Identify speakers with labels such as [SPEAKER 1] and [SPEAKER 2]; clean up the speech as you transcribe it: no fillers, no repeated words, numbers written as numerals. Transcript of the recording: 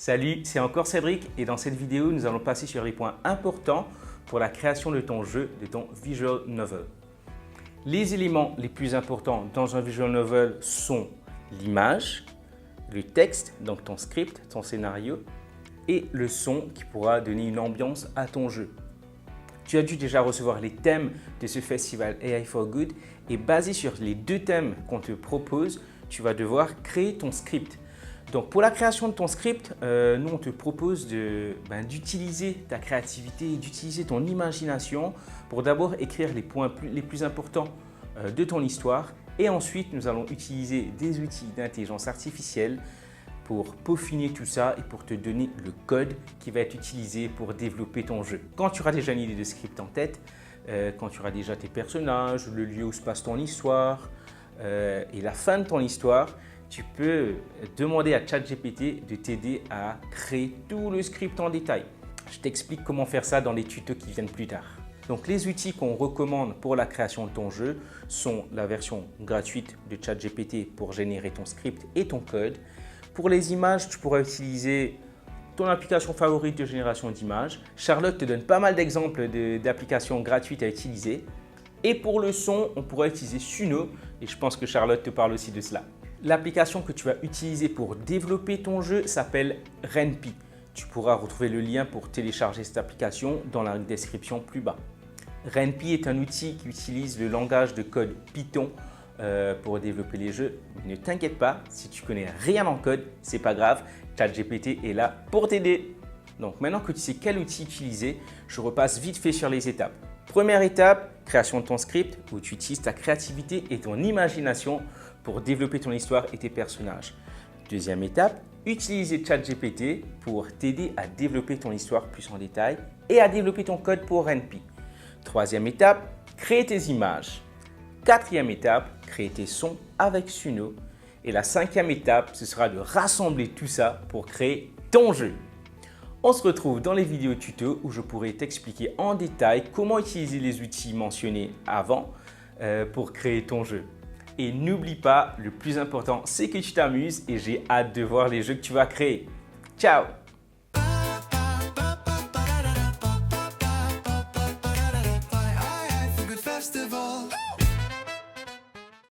[SPEAKER 1] Salut, c'est encore Cédric et dans cette vidéo, nous allons passer sur les points importants pour la création de ton jeu, de ton visual novel. Les éléments les plus importants dans un visual novel sont l'image, le texte, donc ton script, ton scénario, et le son qui pourra donner une ambiance à ton jeu. Tu as dû déjà recevoir les thèmes de ce festival AI for Good et basé sur les deux thèmes qu'on te propose, tu vas devoir créer ton script. Donc pour la création de ton script, nous on te propose d'utiliser ta créativité et d'utiliser ton imagination pour d'abord écrire les points les plus importants de ton histoire et ensuite nous allons utiliser des outils d'intelligence artificielle pour peaufiner tout ça et pour te donner le code qui va être utilisé pour développer ton jeu. Quand tu auras déjà une idée de script en tête, quand tu auras déjà tes personnages, le lieu où se passe ton histoire et la fin de ton histoire, tu peux demander à ChatGPT de t'aider à créer tout le script en détail. Je t'explique comment faire ça dans les tutos qui viennent plus tard. Donc les outils qu'on recommande pour la création de ton jeu sont la version gratuite de ChatGPT pour générer ton script et ton code. Pour les images, tu pourras utiliser ton application favorite de génération d'images. Charlotte te donne pas mal d'exemples d'applications gratuites à utiliser. Et pour le son, on pourra utiliser Suno et je pense que Charlotte te parle aussi de cela. L'application que tu vas utiliser pour développer ton jeu s'appelle Ren'Py. Tu pourras retrouver le lien pour télécharger cette application dans la description plus bas. Ren'Py est un outil qui utilise le langage de code Python pour développer les jeux. Ne t'inquiète pas, si tu connais rien en code, c'est pas grave, ChatGPT est là pour t'aider. Donc maintenant que tu sais quel outil utiliser, je repasse vite fait sur les étapes. Première étape, création de ton script où tu utilises ta créativité et ton imagination pour développer ton histoire et tes personnages. Deuxième étape, utiliser ChatGPT pour t'aider à développer ton histoire plus en détail et à développer ton code pour Ren'Py. Troisième étape, créer tes images. Quatrième étape, créer tes sons avec Suno. Et la cinquième étape, ce sera de rassembler tout ça pour créer ton jeu. On se retrouve dans les vidéos tuto où je pourrai t'expliquer en détail comment utiliser les outils mentionnés avant pour créer ton jeu. Et n'oublie pas, le plus important, c'est que tu t'amuses et j'ai hâte de voir les jeux que tu vas créer. Ciao!